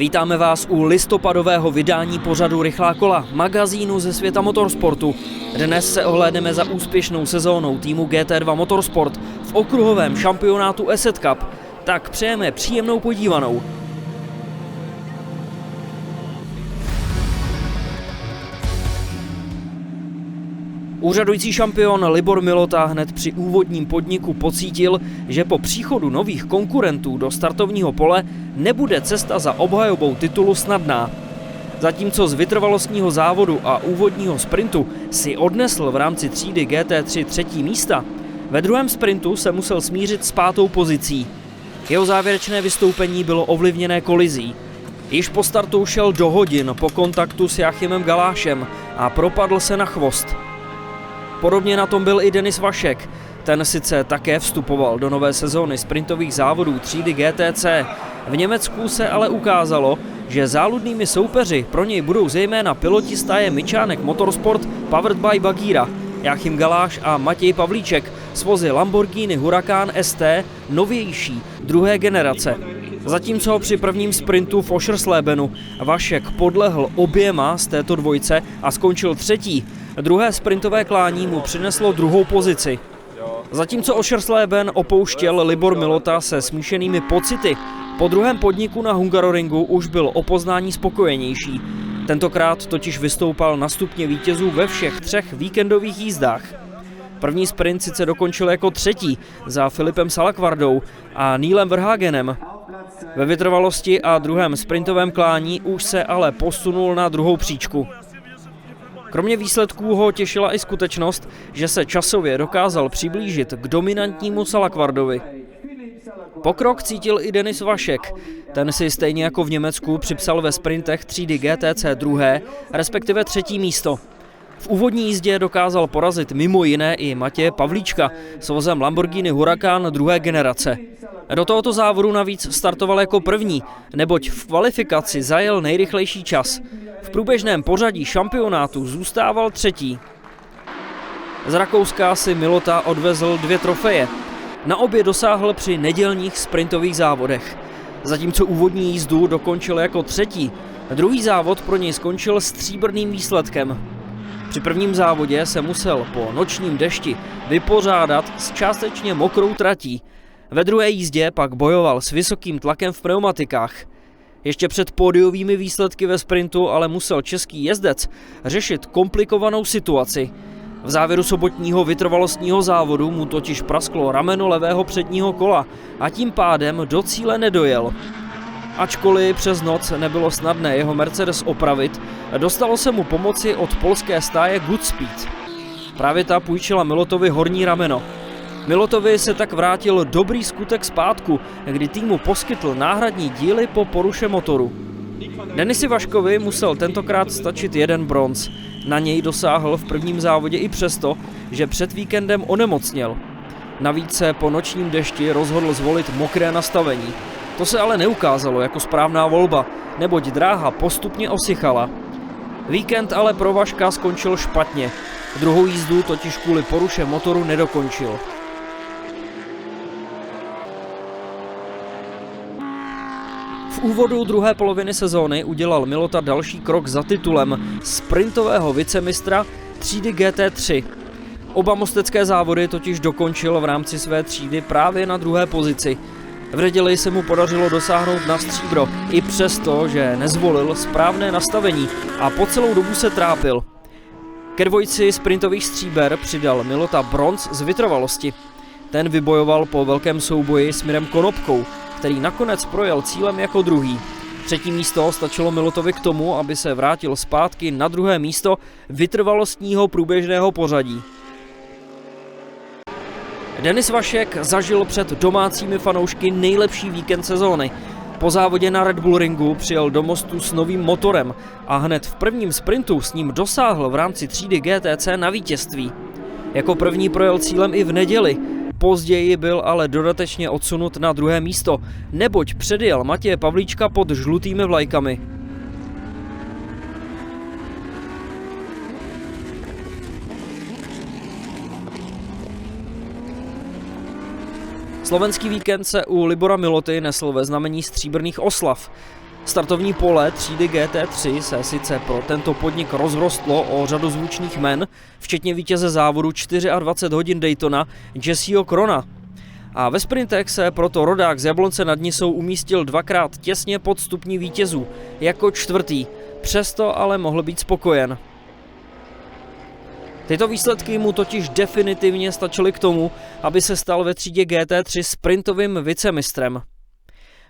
Vítáme vás u listopadového vydání pořadu Rychlá kola, magazínu ze světa motorsportu. Dnes se ohlédneme za úspěšnou sezónou týmu GT2 Motorsport v okruhovém šampionátu Asset Cup. Tak přejeme příjemnou podívanou. Úřadující šampion Libor Milota hned při úvodním podniku pocítil, že po příchodu nových konkurentů do startovního pole nebude cesta za obhajobou titulu snadná. Zatímco z vytrvalostního závodu a úvodního sprintu si odnesl v rámci třídy GT3 třetí místa, ve druhém sprintu se musel smířit s pátou pozicí. Jeho závěrečné vystoupení bylo ovlivněné kolizí. Již po startu šel do hodin po kontaktu s Joachimem Galášem a propadl se na chvost. Podobně na tom byl i Denis Vašek. Ten sice také vstupoval do nové sezóny sprintových závodů třídy GTC. V Německu se ale ukázalo, že záludnými soupeři pro něj budou zejména piloti stáje Mičánek Motorsport Powered by Bagheera, Joachim Galáš a Matěj Pavlíček s vozy Lamborghini Huracan ST novější, druhé generace. Zatímco při prvním sprintu v Oscherslebenu Vašek podlehl oběma z této dvojce a skončil třetí, druhé sprintové klání mu přineslo druhou pozici. Zatímco Oschersleben opouštěl Libor Milota se smíšenými pocity, po druhém podniku na Hungaroringu už byl o poznání spokojenější. Tentokrát totiž vystoupal na stupně vítězů ve všech třech víkendových jízdách. První sprint sice dokončil jako třetí za Filipem Salakvardou a Neilem Verhagenem. Ve vytrvalosti a druhém sprintovém klání už se ale posunul na druhou příčku. Kromě výsledků ho těšila i skutečnost, že se časově dokázal přiblížit k dominantnímu Salakvardovi. Pokrok cítil i Denis Vašek. Ten si stejně jako v Německu připsal ve sprintech třídy GTC druhé, respektive třetí místo. V úvodní jízdě dokázal porazit mimo jiné i Matěje Pavlíčka s vozem Lamborghini Huracan druhé generace. Do tohoto závodu navíc startoval jako první, neboť v kvalifikaci zajel nejrychlejší čas. V průběžném pořadí šampionátu zůstával třetí. Z Rakouska si Milota odvezl 2 trofeje. Na obě dosáhl při nedělních sprintových závodech. Zatímco úvodní jízdu dokončil jako třetí, druhý závod pro něj skončil stříbrným výsledkem. Při prvním závodě se musel po nočním dešti vypořádat s částečně mokrou tratí. Ve druhé jízdě pak bojoval s vysokým tlakem v pneumatikách. Ještě před pódiovými výsledky ve sprintu ale musel český jezdec řešit komplikovanou situaci. V závěru sobotního vytrvalostního závodu mu totiž prasklo rameno levého předního kola a tím pádem do cíle nedojel. Ačkoliv přes noc nebylo snadné jeho Mercedes opravit, dostalo se mu pomoci od polské stáje Goodspeed. Právě ta půjčila Milotovi horní rameno. Milotovi se tak vrátil dobrý skutek zpátku, kdy týmu poskytl náhradní díly po poruše motoru. Denisi Vaškovi musel tentokrát stačit jeden bronz. Na něj dosáhl v prvním závodě i přesto, že před víkendem onemocněl. Navíc se po nočním dešti rozhodl zvolit mokré nastavení. To se ale neukázalo jako správná volba, neboť dráha postupně osychala. Víkend ale pro Vaška skončil špatně. Druhou jízdu totiž kvůli poruše motoru nedokončil. V úvodu druhé poloviny sezóny udělal Milota další krok za titulem sprintového vicemistra třídy GT3. Oba mostecké závody totiž dokončil v rámci své třídy právě na druhé pozici. V neděli se mu podařilo dosáhnout na stříbro, i přesto, že nezvolil správné nastavení a po celou dobu se trápil. Ke dvojici sprintových stříber přidal Milota bronz z vytrvalosti. Ten vybojoval po velkém souboji s Mirem Konopkou, který nakonec projel cílem jako druhý. Třetí místo stačilo Milotovi k tomu, aby se vrátil zpátky na druhé místo vytrvalostního průběžného pořadí. Denis Vašek zažil před domácími fanoušky nejlepší víkend sezóny. Po závodě na Red Bull Ringu přijel do mostu s novým motorem a hned v prvním sprintu s ním dosáhl v rámci třídy GTC na vítězství. Jako první projel cílem i v neděli. Později byl ale dodatečně odsunut na druhé místo, neboť předjel Matěje Pavlíčka pod žlutými vlajkami. Slovenský víkend se u Libora Miloty nesl ve znamení stříbrných oslav. Startovní pole třídy GT3 se sice pro tento podnik rozrostlo o řadu zvučných jmen, včetně vítěze závodu 24 hodin Daytona Jesseho Crona. A ve sprintech se proto rodák z Jablonce nad Nisou umístil dvakrát těsně pod stupní vítězů, jako čtvrtý, přesto ale mohl být spokojen. Tyto výsledky mu totiž definitivně stačily k tomu, aby se stal ve třídě GT3 sprintovým vicemistrem.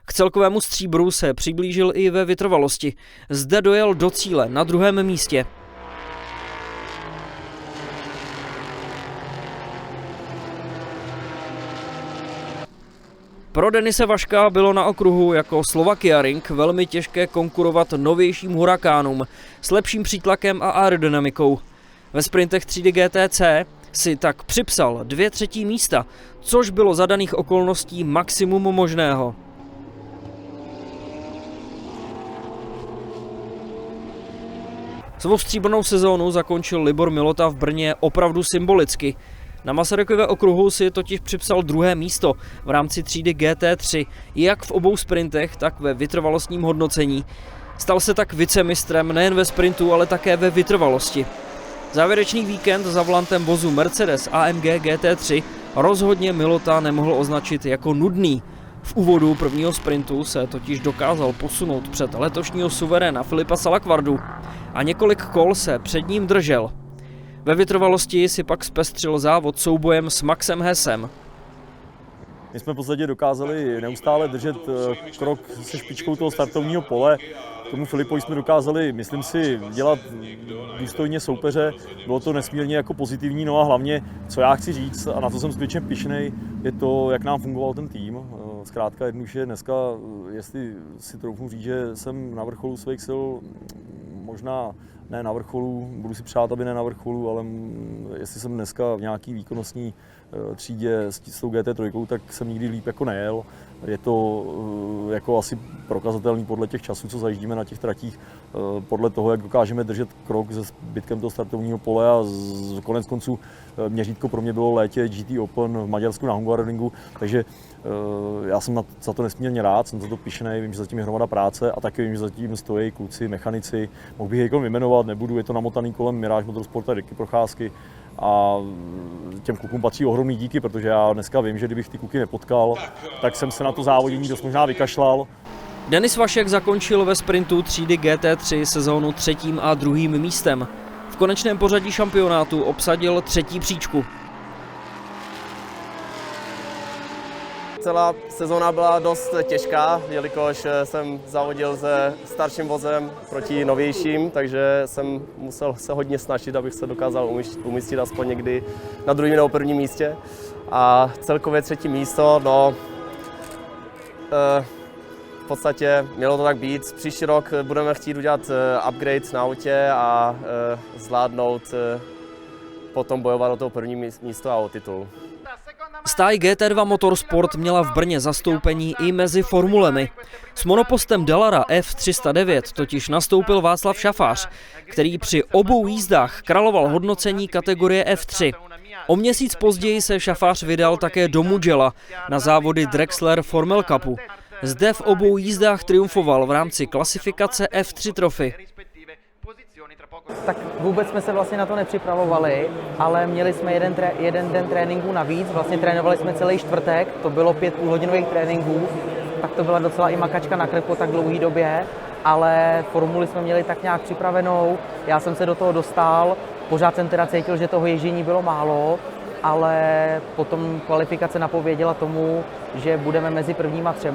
K celkovému stříbru se přiblížil i ve vytrvalosti. Zde dojel do cíle na druhém místě. Pro Denise Vaška bylo na okruhu jako Slovakia Ring velmi těžké konkurovat novějším Huracánům s lepším přítlakem a aerodynamikou. Ve sprintech třídy GTC si tak připsal 2 třetí místa, což bylo za daných okolností maximum možného. Svou stříbrnou sezónu zakončil Libor Milota v Brně opravdu symbolicky. Na Masarykově okruhu si totiž připsal 2. místo v rámci třídy GT3, jak v obou sprintech, tak ve vytrvalostním hodnocení. Stal se tak vicemistrem nejen ve sprintu, ale také ve vytrvalosti. Závěrečný víkend za volantem vozu Mercedes AMG GT3 rozhodně Milota nemohl označit jako nudný. V úvodu prvního sprintu se totiž dokázal posunout před letošního suveréna Filipa Salakvardu a několik kol se před ním držel. Ve vytrvalosti si pak zpestřil závod soubojem s Maxem Hessem. My jsme v podstatě dokázali neustále držet krok se špičkou toho startovního pole. Tomu Filipovi jsme dokázali, myslím si, dělat důstojně soupeře. Bylo to nesmírně jako pozitivní, no a hlavně, co já chci říct, a na to jsem skutečně pyšnej, je to, jak nám fungoval ten tým. Zkrátka jednoduše dneska, jestli si troufnu říct, že jsem na vrcholu svých sil, možná ne na vrcholu, budu si přát, aby ne na vrcholu, ale jestli jsem dneska v nějaký výkonnostní třídě s tou GT3, tak jsem nikdy líp jako nejel. Je to jako asi prokazatelný podle těch časů, co zajíždíme na těch tratích, podle toho, jak dokážeme držet krok se zbytkem toho startovního pole a konec konců měřítko pro mě bylo létě GT Open v Maďarsku na Hungaroringu, takže já jsem za to nesmírně rád, jsem za to pyšnej, vím, že zatím je hromada práce a taky vím, že zatím stojí kluci, mechanici, mohl bych je vyjmenovat, nebudu, je to namotaný kolem Mirage Motorsport a Ricky Procházky a těm klukům patří ohromný díky, protože já dneska vím, že kdybych ty kluky nepotkal, tak jsem se na to závodění dost možná vykašlal. Denis Vašek zakončil ve sprintu třídy GT3 sezónu 3. a 2. místem. V konečném pořadí šampionátu obsadil 3. příčku. Celá sezóna byla dost těžká, jelikož jsem závodil se starším vozem proti novějším, takže jsem musel se hodně snažit, abych se dokázal umístit aspoň někdy na 2. nebo 1. místě. A celkově 3. místo, no v podstatě mělo to tak být. Příští rok budeme chtít udělat upgrade na autě a zvládnout potom bojovat o to 1. místo a o titul. Stáj GT2 Motorsport měla v Brně zastoupení i mezi formulemi. S monopostem Dallara F309 totiž nastoupil Václav Šafář, který při obou jízdách královal hodnocení kategorie F3. O měsíc později se Šafář vydal také do Mugello na závody Drexler Formel Cupu. Zde v obou jízdách triumfoval v rámci klasifikace F3 Trophy. Tak vůbec jsme se vlastně na to nepřipravovali, ale měli jsme jeden den tréninku navíc, vlastně trénovali jsme celý čtvrtek, to bylo 5 půlhodinových tréninků, tak to byla docela i makačka na krk po tak dlouhé době, ale formuli jsme měli tak nějak připravenou, já jsem se do toho dostal, pořád jsem teda cítil, že toho ježdění bylo málo, ale potom kvalifikace napověděla tomu, že budeme mezi prvníma 3.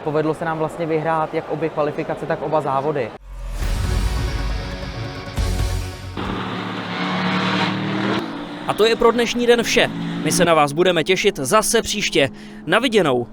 Povedlo se nám vlastně vyhrát jak obě kvalifikace, tak oba závody. A to je pro dnešní den vše. My se na vás budeme těšit zase příště. Na viděnou.